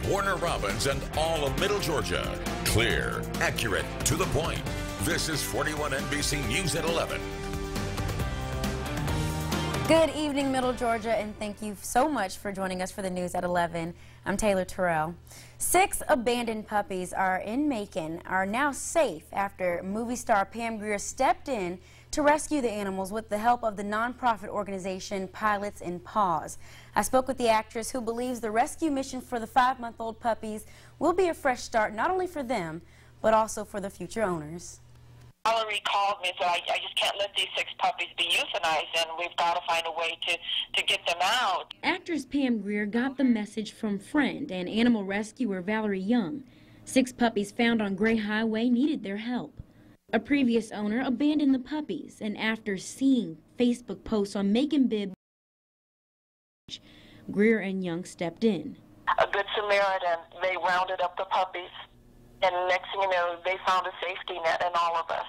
Warner Robins, and all of Middle Georgia. Clear, accurate, to the point. This is 41 NBC News at 11. Good evening, Middle Georgia, and thank you so much for joining us for the news at 11. I'm Taylor Terrell. 6 abandoned puppies in Macon are now safe after movie star Pam Grier stepped in to rescue the animals with the help of the nonprofit organization Pilots in Paws. I spoke with the actress who believes the rescue mission for the 5-month-old puppies will be a fresh start not only for them, but also for the future owners. Valerie called me and said, I just can't let these 6 puppies be euthanized, and we've got to find a way to get them out. Actress Pam Grier got the message from friend and animal rescuer Valerie Young. 6 puppies found on Gray Highway needed their help. A previous owner abandoned the puppies, and after seeing Facebook posts on Macon Bibb, Grier and Young stepped in. A good Samaritan, they rounded up the puppies. And next thing you know, they found a safety net in all of us.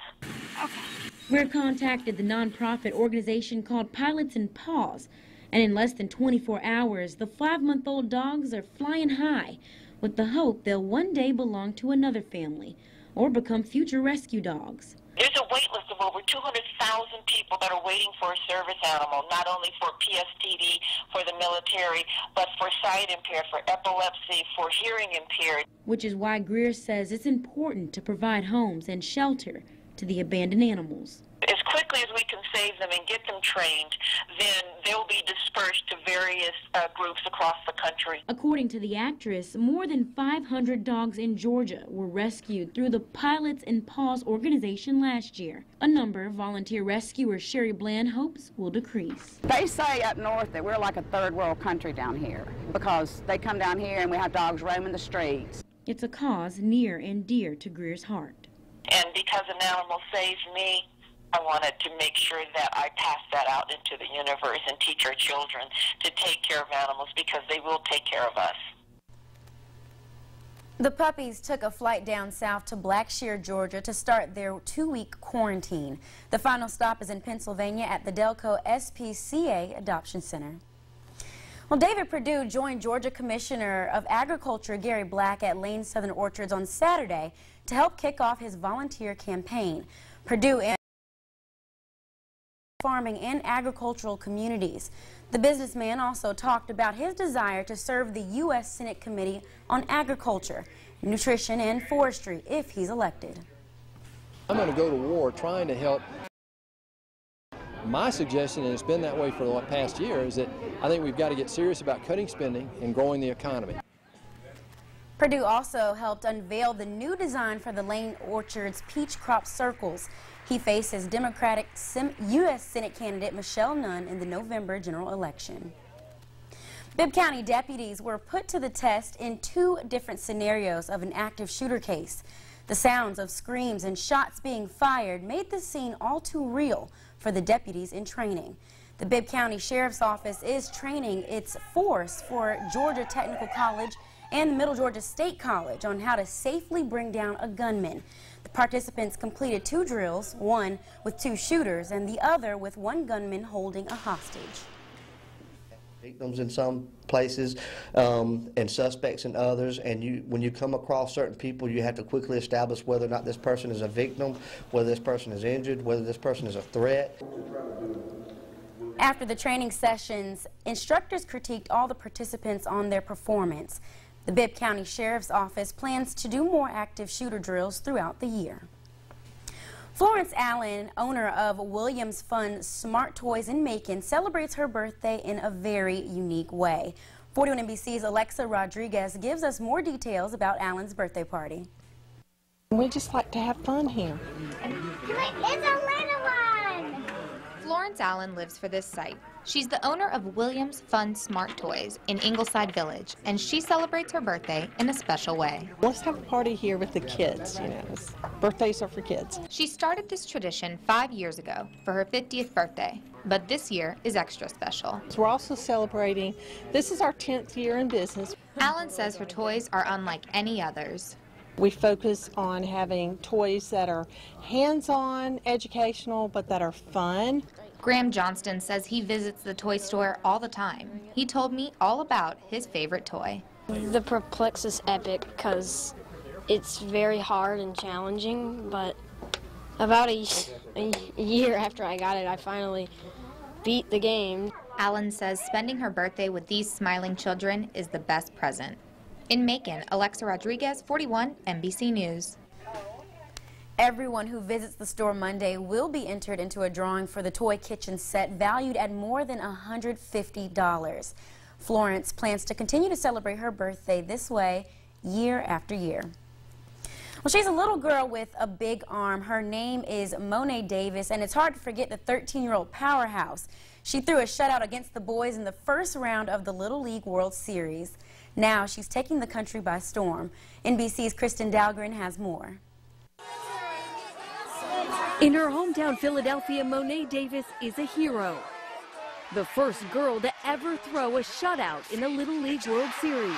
Okay. Grier contacted the nonprofit organization called Pilots in Paws, and in less than 24 hours, the 5-month-old dogs are flying high with the hope they'll one day belong to another family or become future rescue dogs. There's a wait list of over 200,000 people that are waiting for a service animal, not only for PSTD, for the military, but for sight impaired, for epilepsy, for hearing impaired. Which is why Grier says it's important to provide homes and shelter to the abandoned animals. As quickly as we can save them and get them trained, then they'll be dispersed to various groups across the country. According to the actress, more than 500 dogs in Georgia were rescued through the Pilots in Paws organization last year. A number volunteer rescuers Sherry Bland hopes will decrease. They say up north that we're like a third world country down here because they come down here and we have dogs roaming the streets. It's a cause near and dear to Grier's heart. And because an animal saved me, I wanted to make sure that I pass that out into the universe and teach our children to take care of animals because they will take care of us. The puppies took a flight down south to Blackshear, Georgia to start their 2-week quarantine. The final stop is in Pennsylvania at the Delco SPCA Adoption Center. Well, David Perdue joined Georgia Commissioner of Agriculture Gary Black at Lane Southern Orchards on Saturday to help kick off his volunteer campaign. Perdue and farming and agricultural communities. The businessman also talked about his desire to serve the U.S. Senate Committee on Agriculture, Nutrition, and Forestry if he's elected. I'm going to go to war trying to help. My suggestion, and it's been that way for the past year, is that I think we've got to get serious about cutting spending and growing the economy. Perdue also helped unveil the new design for the Lane Orchards peach crop circles. He faces Democratic U.S. Senate candidate Michelle Nunn in the November general election. Bibb County deputies were put to the test in 2 different scenarios of an active shooter case. The sounds of screams and shots being fired made the scene all too real for the deputies in training. The Bibb County Sheriff's Office is training its force for Georgia Technical College and the Middle Georgia State College on how to safely bring down a gunman. The participants completed 2 drills, one with 2 shooters and the other with 1 gunman holding a hostage. Victims in some places and suspects in others, and when you come across certain people, you have to quickly establish whether or not this person is a victim, whether this person is injured, whether this person is a threat. After the training sessions, instructors critiqued all the participants on their performance. The Bibb County Sheriff's Office plans to do more active shooter drills throughout the year. Florence Allen, owner of Williams Fun Smart Toys in Macon, celebrates her birthday in a very unique way. 41 NBC's Alexa Rodriguez gives us more details about Allen's birthday party. We just like to have fun here. It's a little one! Florence Allen lives for this site. She's the owner of Williams Fun Smart Toys in Ingleside Village, and she celebrates her birthday in a special way. Let's have a party here with the kids, you know. Birthdays are for kids. She started this tradition 5 years ago for her 50th birthday, but this year is extra special. So we're also celebrating, this is our 10th year in business. Allen says her toys are unlike any others. We focus on having toys that are hands-on, educational, but that are fun. Graham Johnston says he visits the toy store all the time. He told me all about his favorite toy. The Perplexus Epic, because it's very hard and challenging, but about a year after I got it, I finally beat the game. Allen says spending her birthday with these smiling children is the best present. In Macon, Alexa Rodriguez, 41 NBC News. Everyone who visits the store Monday will be entered into a drawing for the toy kitchen set valued at more than $150. Florence plans to continue to celebrate her birthday this way year after year. Well, she's a little girl with a big arm. Her name is Monet Davis, and it's hard to forget the 13-year-old powerhouse. She threw a shutout against the boys in the first round of the Little League World Series. Now she's taking the country by storm. NBC's Kristen Dahlgren has more. In her hometown Philadelphia, Monet Davis is a hero. The first girl to ever throw a shutout in the Little League World Series.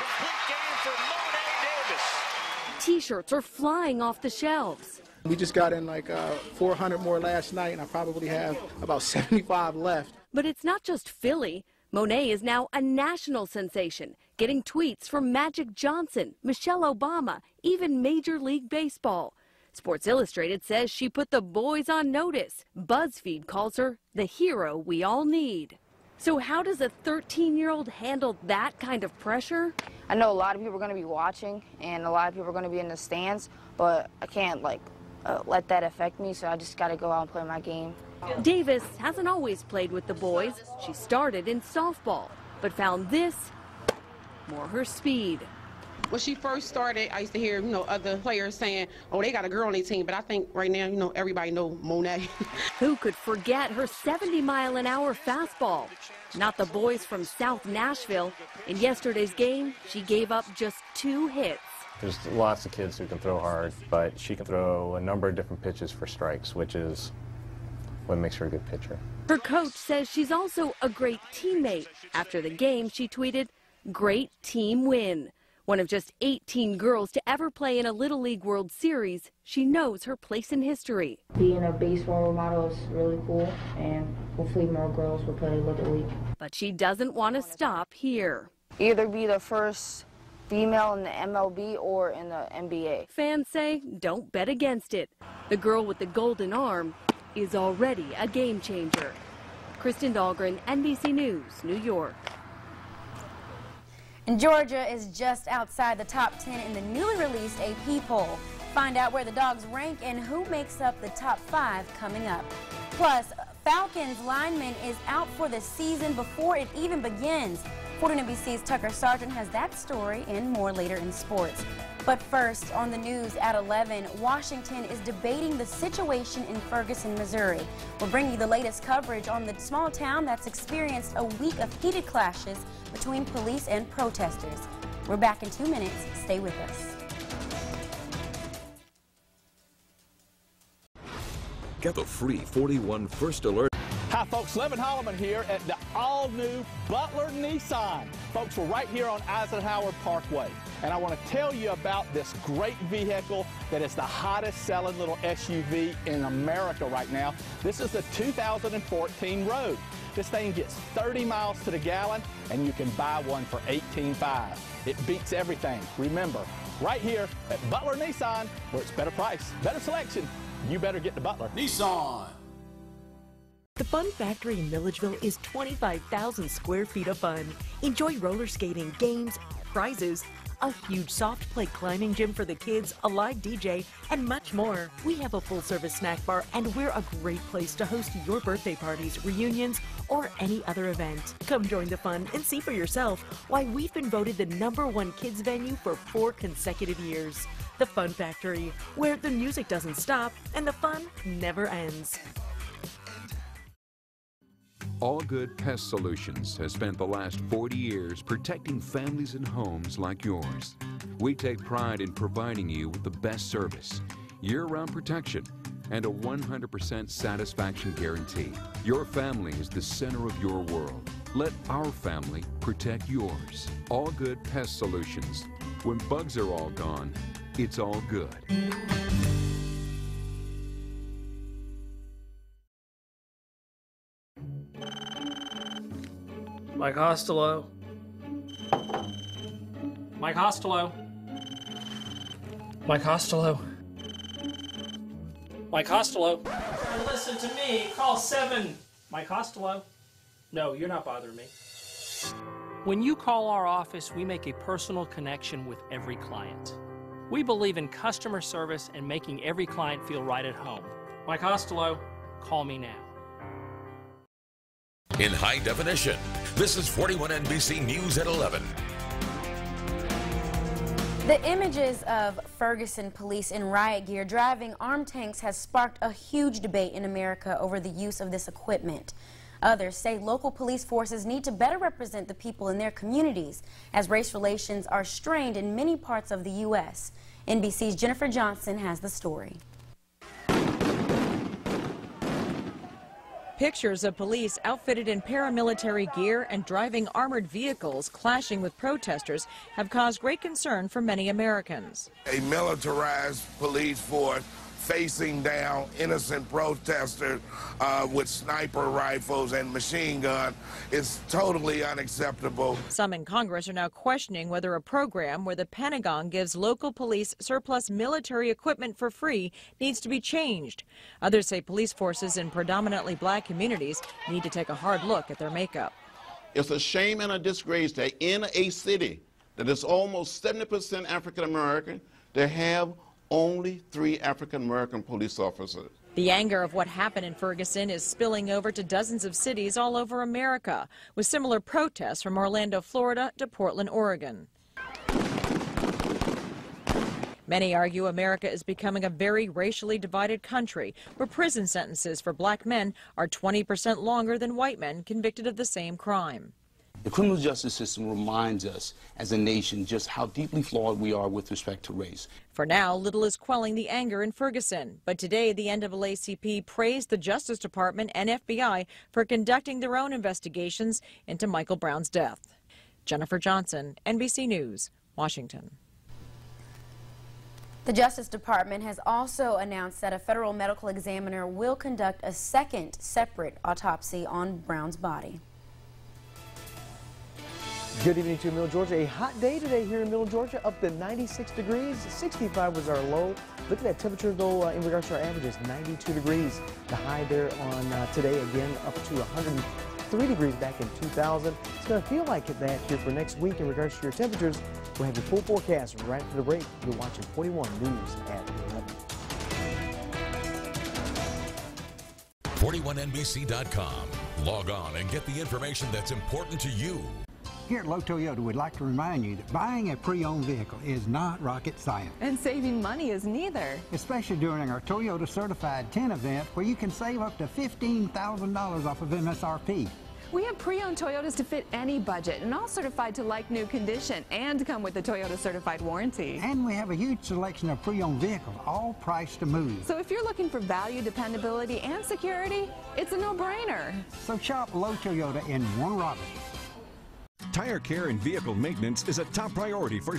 T-shirts are flying off the shelves. We just got in like 400 more last night, and I probably have about 75 left. But it's not just Philly. Monet is now a national sensation, getting tweets from Magic Johnson, Michelle Obama, even Major League Baseball. Sports Illustrated says she put the boys on notice. BuzzFeed calls her the hero we all need. So how does a 13-year-old handle that kind of pressure? I know a lot of people are going to be watching and a lot of people are going to be in the stands, but I can't let that affect me, so I just got to go out and play my game. Davis hasn't always played with the boys. She started in softball, but found this more her speed. When she first started, I used to hear, other players saying, oh, they got a girl on their team. But I think right now, everybody know Monet. Who could forget her 70-mile-an-hour fastball? Not the boys from South Nashville. In yesterday's game, she gave up just 2 hits. There's lots of kids who can throw hard, but she can throw a number of different pitches for strikes, which is what makes her a good pitcher. Her coach says she's also a great teammate. After the game, she tweeted, "Great team win." One of just 18 girls to ever play in a Little League World Series, she knows her place in history. Being a baseball role model is really cool, and hopefully more girls will play Little League. But she doesn't want to stop here. Either be the first female in the MLB or in the NBA. Fans say don't bet against it. The girl with the golden arm is already a game changer. Kristen Dahlgren, NBC News, New York. And Georgia is just outside the top 10 in the newly released AP poll. Find out where the Dogs rank and who makes up the top 5 coming up. Plus, Falcons lineman is out for the season before it even begins. 14 NBC's Tucker Sargent has that story and more later in sports. But first, on the news at 11, Washington is debating the situation in Ferguson, Missouri. We'll bring you the latest coverage on the small town that's experienced a week of heated clashes between police and protesters. We're back in 2 minutes. Stay with us. Get the free 41 First Alert. Hi folks, Levin Holloman here at the all-new Butler Nissan. Folks, we're right here on Eisenhower Parkway, and I want to tell you about this great vehicle that is the hottest selling little SUV in America right now. This is the 2014 Rogue. This thing gets 30 miles to the gallon, and you can buy one for $18,500. It beats everything. Remember, right here at Butler Nissan, where it's better price, better selection, you better get the Butler. Nissan. The Fun Factory in Milledgeville is 25,000 square feet of fun. Enjoy roller skating, games, prizes, a huge soft play climbing gym for the kids, a live DJ, and much more. We have a full-service snack bar, and we're a great place to host your birthday parties, reunions, or any other event. Come join the fun and see for yourself why we've been voted the #1 kids venue for 4 consecutive years. The Fun Factory, where the music doesn't stop and the fun never ends. All Good Pest Solutions has spent the last 40 years protecting families and homes like yours. We take pride in providing you with the best service, year-round protection, and a 100% satisfaction guarantee. Your family is the center of your world. Let our family protect yours. All Good Pest Solutions. When bugs are all gone, it's all good. Mike Costello. Mike Costello. Mike Costello. Mike Costello. Listen to me. Call 7. Mike Costello. No, you're not bothering me. When you call our office, we make a personal connection with every client. We believe in customer service and making every client feel right at home. Mike Costello, call me now. In high definition, this is 41 NBC News at 11. The images of Ferguson police in riot gear driving armed tanks has sparked a huge debate in America over the use of this equipment. Others say local police forces need to better represent the people in their communities as race relations are strained in many parts of the U.S. NBC's Jennifer Johnson has the story. Pictures of police outfitted in paramilitary gear and driving armored vehicles clashing with protesters have caused great concern for many Americans. A militarized police force facing down innocent protesters with sniper rifles and machine guns is totally unacceptable. Some in Congress are now questioning whether a program where the Pentagon gives local police surplus military equipment for free needs to be changed. Others say police forces in predominantly black communities need to take a hard look at their makeup. It's a shame and a disgrace that in a city that is almost 70% African American, they have only 3 African American police officers. The anger of what happened in Ferguson is spilling over to dozens of cities all over America, with similar protests from Orlando, Florida to Portland, Oregon. Many argue America is becoming a very racially divided country, where prison sentences for black men are 20% longer than white men convicted of the same crime. The criminal justice system reminds us as a nation just how deeply flawed we are with respect to race. For now, little is quelling the anger in Ferguson. But today, the NAACP praised the Justice Department and FBI for conducting their own investigations into Michael Brown's death. Jennifer Johnson, NBC News, Washington. The Justice Department has also announced that a federal medical examiner will conduct a second separate autopsy on Brown's body. Good evening to Middle Georgia. A hot day today here in Middle Georgia, up to 96 degrees. 65 was our low. Look at that temperature, though, in regards to our averages, 92 degrees. The high there on today, again, up to 103 degrees back in 2000. It's going to feel like that here for next week in regards to your temperatures. We'll have your full forecast right after the break. You're watching 41 News at 11. 41NBC.com. Log on and get the information that's important to you. Here at Lowe Toyota, we'd like to remind you that buying a pre-owned vehicle is not rocket science. And saving money is neither. Especially during our Toyota Certified 10 event, where you can save up to $15,000 off of MSRP. We have pre-owned Toyotas to fit any budget and all certified to like-new condition and come with a Toyota Certified warranty. And we have a huge selection of pre-owned vehicles, all priced to move. So if you're looking for value, dependability, and security, it's a no-brainer. So shop Lowe Toyota in Warner Robins. Tire care and vehicle maintenance is a top priority for